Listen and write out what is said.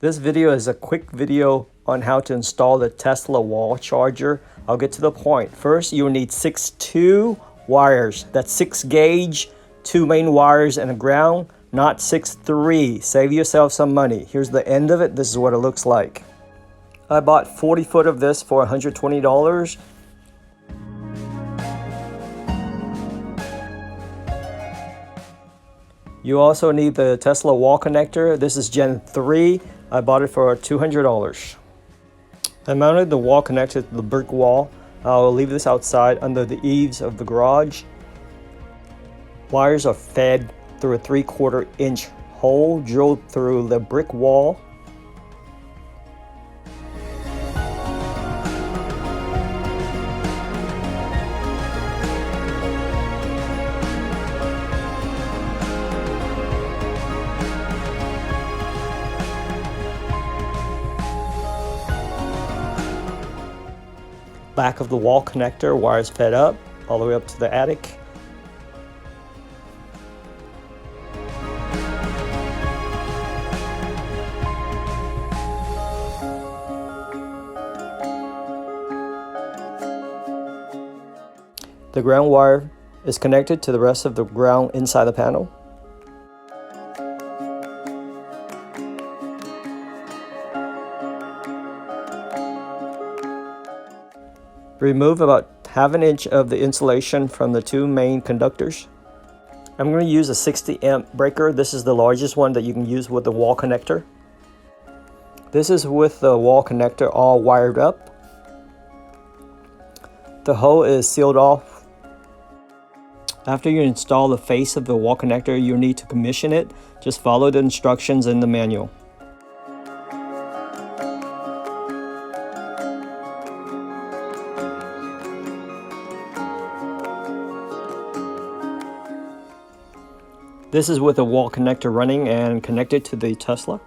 This video is a quick video on how to install the Tesla wall charger. I'll get to the point. First, you'll need 6 wires. That's 6 gauge, 2 main wires and a ground, not 6 3. Save yourself some money. Here's the end of it. This is what it looks like. I bought 40 foot of this for $120. You also need the Tesla wall connector. This is Gen 3. I bought it for $200. I mounted the wall connector to the brick wall. I'll leave this outside under the eaves of the garage. Wires are fed through a 3/4 inch hole drilled through the brick wall. Back of the wall connector, wires fed up all the way up to the attic. The ground wire is connected to the rest of the ground inside the panel. Remove about 1/2 inch of the insulation from the 2 main conductors. I'm going to use a 60 amp breaker. This is the largest one that you can use with the wall connector. This is with the wall connector all wired up. The hole is sealed off. After you install the face of the wall connector, you'll need to commission it. Just follow the instructions in the manual. This is with a wall connector running and connected to the Tesla.